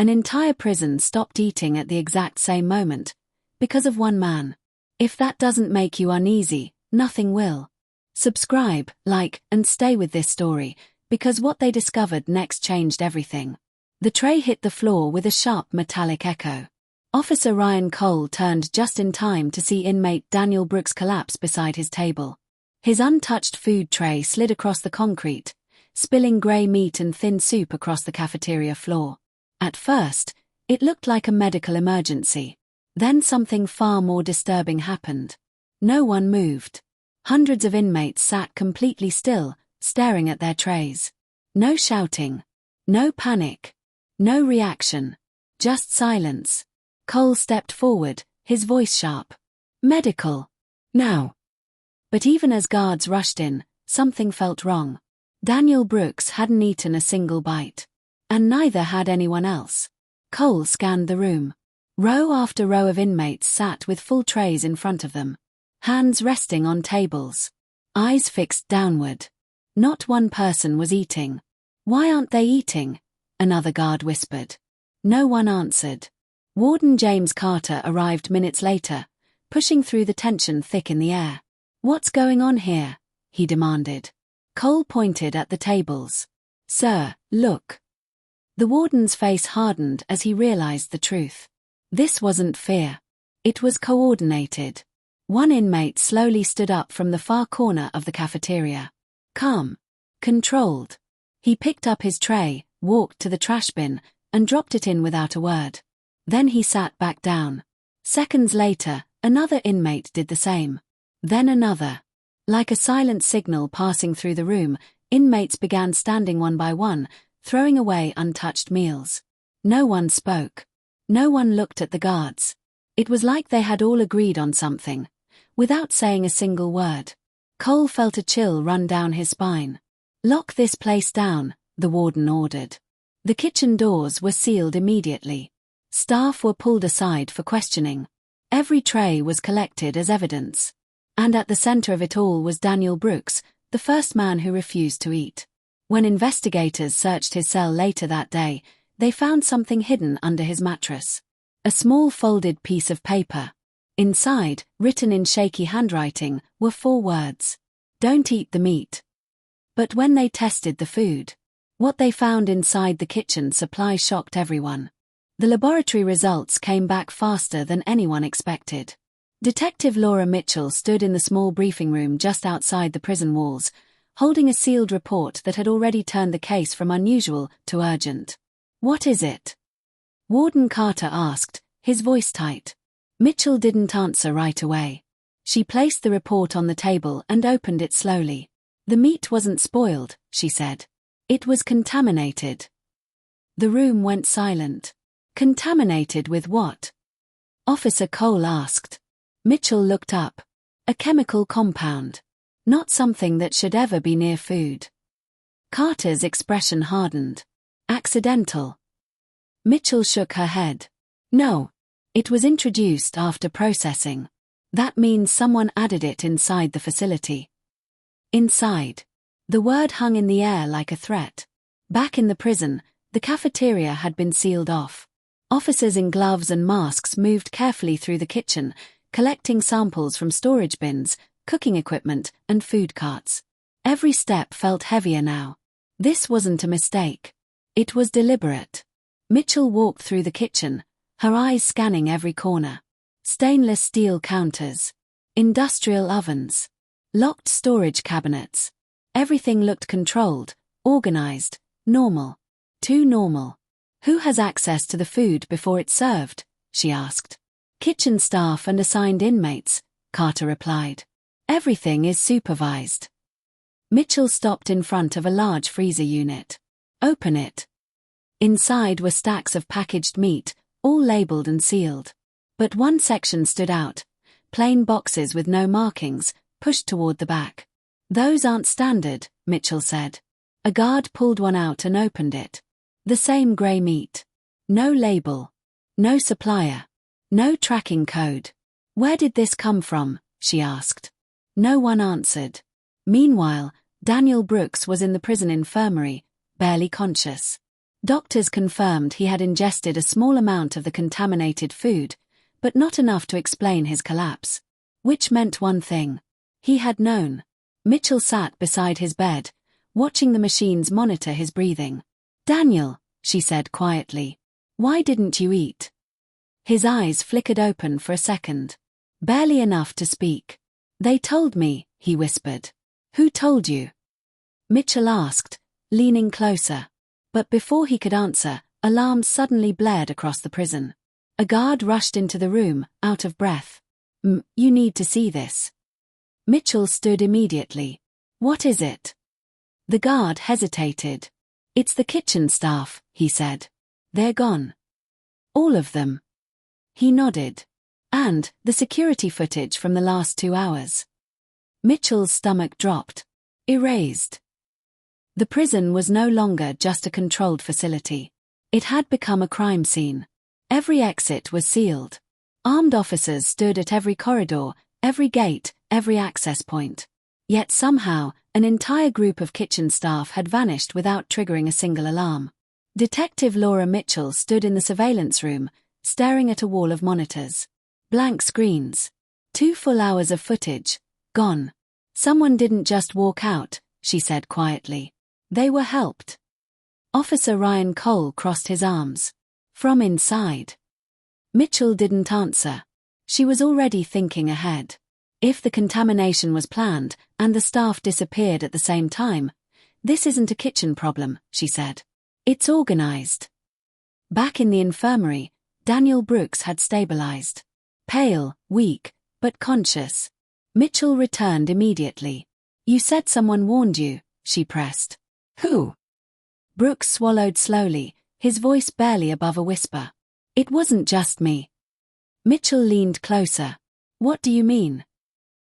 An entire prison stopped eating at the exact same moment, because of one man. If that doesn't make you uneasy, nothing will. Subscribe, like, and stay with this story, because what they discovered next changed everything. The tray hit the floor with a sharp metallic echo. Officer Ryan Cole turned just in time to see inmate Daniel Brooks collapse beside his table. His untouched food tray slid across the concrete, spilling grey meat and thin soup across the cafeteria floor. At first, it looked like a medical emergency. Then something far more disturbing happened. No one moved. Hundreds of inmates sat completely still, staring at their trays. No shouting. No panic. No reaction. Just silence. Cole stepped forward, his voice sharp. Medical. Now. But even as guards rushed in, something felt wrong. Daniel Brooks hadn't eaten a single bite. And neither had anyone else. Cole scanned the room. Row after row of inmates sat with full trays in front of them. Hands resting on tables. Eyes fixed downward. Not one person was eating. Why aren't they eating? Another guard whispered. No one answered. Warden James Carter arrived minutes later, pushing through the tension thick in the air. What's going on here? He demanded. Cole pointed at the tables. Sir, look. The warden's face hardened as he realized the truth. This wasn't fear. It was coordinated. One inmate slowly stood up from the far corner of the cafeteria. Calm. Controlled. He picked up his tray, walked to the trash bin, and dropped it in without a word. Then he sat back down. Seconds later, another inmate did the same. Then another. Like a silent signal passing through the room, inmates began standing one by one, throwing away untouched meals. No one spoke. No one looked at the guards. It was like they had all agreed on something, without saying a single word. Cole felt a chill run down his spine. Lock this place down, the warden ordered. The kitchen doors were sealed immediately. Staff were pulled aside for questioning. Every tray was collected as evidence. And at the center of it all was Daniel Brooks, the first man who refused to eat. When investigators searched his cell later that day, they found something hidden under his mattress. A small folded piece of paper. Inside, written in shaky handwriting, were 4 words. Don't eat the meat. But when they tested the food, what they found inside the kitchen supply shocked everyone. The laboratory results came back faster than anyone expected. Detective Laura Mitchell stood in the small briefing room just outside the prison walls, holding a sealed report that had already turned the case from unusual to urgent. What is it? Warden Carter asked, his voice tight. Mitchell didn't answer right away. She placed the report on the table and opened it slowly. The meat wasn't spoiled, she said. It was contaminated. The room went silent. Contaminated with what? Officer Cole asked. Mitchell looked up. A chemical compound. Not something that should ever be near food. Carter's expression hardened. Accidental. Mitchell shook her head. No. It was introduced after processing. That means someone added it inside the facility. Inside. The word hung in the air like a threat. Back in the prison, the cafeteria had been sealed off. Officers in gloves and masks moved carefully through the kitchen, collecting samples from storage bins, cooking equipment, and food carts. Every step felt heavier now. This wasn't a mistake. It was deliberate. Mitchell walked through the kitchen, her eyes scanning every corner. Stainless steel counters. Industrial ovens. Locked storage cabinets. Everything looked controlled, organized, normal. Too normal. Who has access to the food before it's served? She asked. Kitchen staff and assigned inmates, Carter replied. Everything is supervised. Mitchell stopped in front of a large freezer unit. Open it. Inside were stacks of packaged meat, all labeled and sealed. But one section stood out. Plain boxes with no markings, pushed toward the back. Those aren't standard, Mitchell said. A guard pulled one out and opened it. The same grey meat. No label. No supplier. No tracking code. Where did this come from? She asked. No one answered. Meanwhile, Daniel Brooks was in the prison infirmary, barely conscious. Doctors confirmed he had ingested a small amount of the contaminated food, but not enough to explain his collapse. Which meant one thing. He had known. Mitchell sat beside his bed, watching the machines monitor his breathing. "Daniel," she said quietly, "why didn't you eat?" His eyes flickered open for a second. Barely enough to speak. "They told me," he whispered. "Who told you?" Mitchell asked, leaning closer. But before he could answer, alarms suddenly blared across the prison. A guard rushed into the room, out of breath. You need to see this." Mitchell stood immediately. "What is it?" The guard hesitated. "It's the kitchen staff," he said. "They're gone." "All of them?" He nodded. "And the security footage from the last 2 hours." Mitchell's stomach dropped. Erased. The prison was no longer just a controlled facility. It had become a crime scene. Every exit was sealed. Armed officers stood at every corridor, every gate, every access point. Yet somehow, an entire group of kitchen staff had vanished without triggering a single alarm. Detective Laura Mitchell stood in the surveillance room, staring at a wall of monitors. Blank screens. 2 full hours of footage. Gone. "Someone didn't just walk out," she said quietly. "They were helped." Officer Ryan Cole crossed his arms. "From inside." Mitchell didn't answer. She was already thinking ahead. If the contamination was planned, and the staff disappeared at the same time, this isn't a kitchen problem, she said. It's organized. Back in the infirmary, Daniel Brooks had stabilized. Pale, weak, but conscious. Mitchell returned immediately. "You said someone warned you," she pressed. "Who?" Brooks swallowed slowly, his voice barely above a whisper. "It wasn't just me." Mitchell leaned closer. "What do you mean?"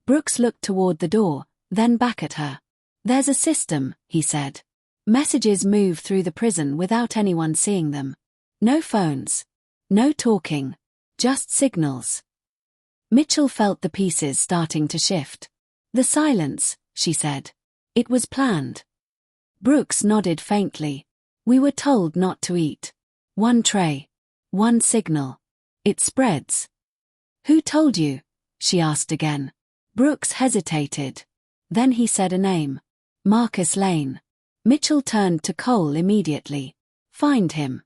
Brooks looked toward the door, then back at her. "There's a system," he said. "Messages move through the prison without anyone seeing them. No phones. No talking. Just signals." Mitchell felt the pieces starting to shift. "The silence," she said. "It was planned." Brooks nodded faintly. "We were told not to eat. One tray. One signal. It spreads." "Who told you?" she asked again. Brooks hesitated. Then he said a name. Marcus Lane. Mitchell turned to Cole immediately. "Find him."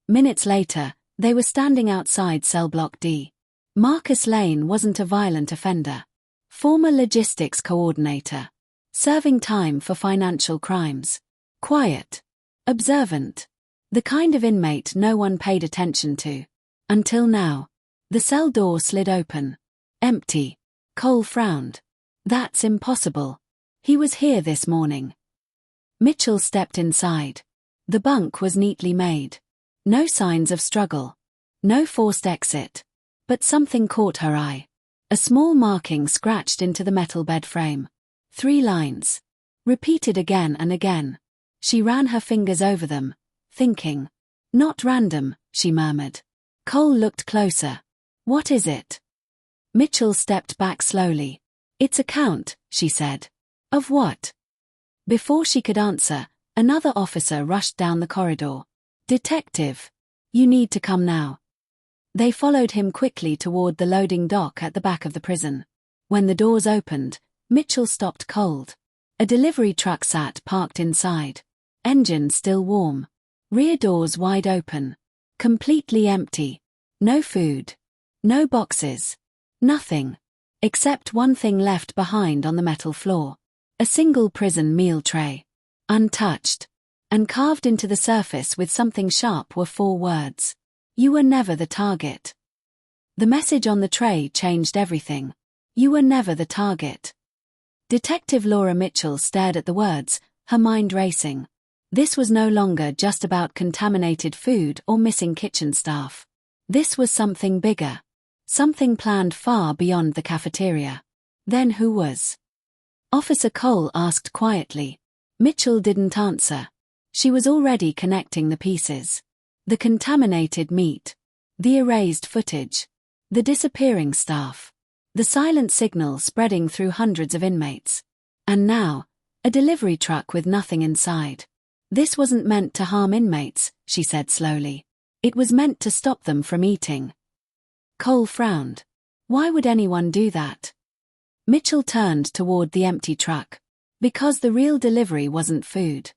Minutes later, they were standing outside cell block D. Marcus Lane wasn't a violent offender. Former logistics coordinator. Serving time for financial crimes. Quiet. Observant. The kind of inmate no one paid attention to. Until now. The cell door slid open. Empty. Cole frowned. "That's impossible. He was here this morning." Mitchell stepped inside. The bunk was neatly made. No signs of struggle. No forced exit. But something caught her eye. A small marking scratched into the metal bed frame. 3 lines. Repeated again and again. She ran her fingers over them, thinking. "Not random," she murmured. Cole looked closer. "What is it?" Mitchell stepped back slowly. "It's a count," she said. "Of what?" Before she could answer, another officer rushed down the corridor. "Detective. You need to come now." They followed him quickly toward the loading dock at the back of the prison. When the doors opened, Mitchell stopped cold. A delivery truck sat parked inside. Engine still warm. Rear doors wide open. Completely empty. No food. No boxes. Nothing. Except one thing left behind on the metal floor. A single prison meal tray. Untouched. And carved into the surface with something sharp were 4 words. "You were never the target." The message on the tray changed everything. You were never the target. Detective Laura Mitchell stared at the words, her mind racing. This was no longer just about contaminated food or missing kitchen staff. This was something bigger. Something planned far beyond the cafeteria. Then who was? Officer Cole asked quietly. Mitchell didn't answer. She was already connecting the pieces. The contaminated meat. The erased footage. The disappearing staff. The silent signal spreading through hundreds of inmates. And now, a delivery truck with nothing inside. This wasn't meant to harm inmates, she said slowly. It was meant to stop them from eating. Cole frowned. Why would anyone do that? Mitchell turned toward the empty truck. Because the real delivery wasn't food.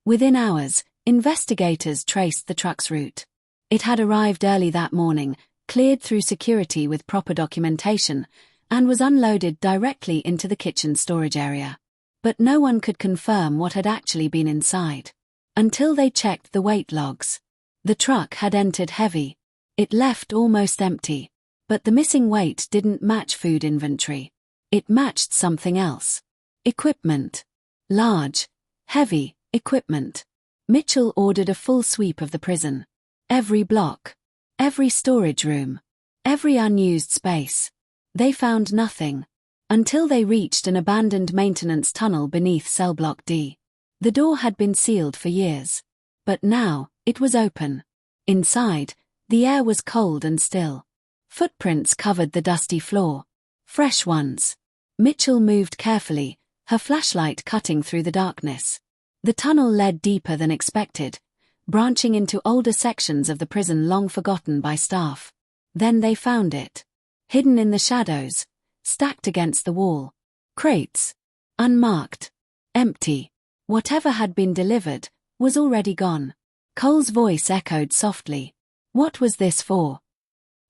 Within hours, investigators traced the truck's route. It had arrived early that morning, cleared through security with proper documentation, and was unloaded directly into the kitchen storage area. But no one could confirm what had actually been inside. Until they checked the weight logs. The truck had entered heavy. It left almost empty. But the missing weight didn't match food inventory. It matched something else. Equipment. Large, heavy equipment. Mitchell ordered a full sweep of the prison. Every block. Every storage room. Every unused space. They found nothing. Until they reached an abandoned maintenance tunnel beneath cell block D. The door had been sealed for years. But now, it was open. Inside, the air was cold and still. Footprints covered the dusty floor. Fresh ones. Mitchell moved carefully, her flashlight cutting through the darkness. The tunnel led deeper than expected, branching into older sections of the prison long forgotten by staff. Then they found it. Hidden in the shadows, stacked against the wall. Crates. Unmarked. Empty. Whatever had been delivered was already gone. Cole's voice echoed softly. What was this for?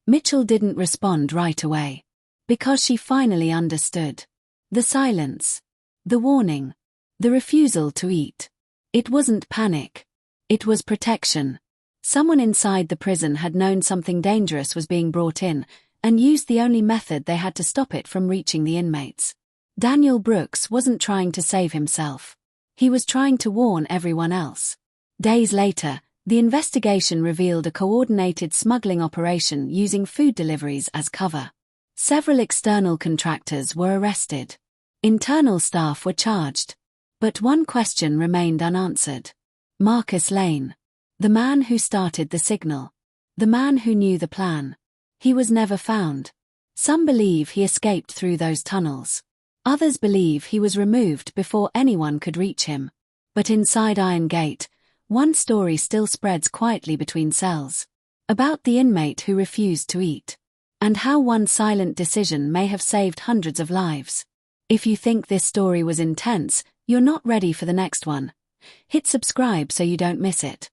Mitchell didn't respond right away. Because she finally understood. The silence. The warning. The refusal to eat. It wasn't panic. It was protection. Someone inside the prison had known something dangerous was being brought in, and used the only method they had to stop it from reaching the inmates. Daniel Brooks wasn't trying to save himself. He was trying to warn everyone else. Days later, the investigation revealed a coordinated smuggling operation using food deliveries as cover. Several external contractors were arrested. Internal staff were charged. But one question remained unanswered. Marcus Lane. The man who started the signal. The man who knew the plan. He was never found. Some believe he escaped through those tunnels. Others believe he was removed before anyone could reach him. But inside Iron Gate, one story still spreads quietly between cells. About the inmate who refused to eat. And how one silent decision may have saved hundreds of lives. If you think this story was intense, you're not ready for the next one. Hit subscribe so you don't miss it.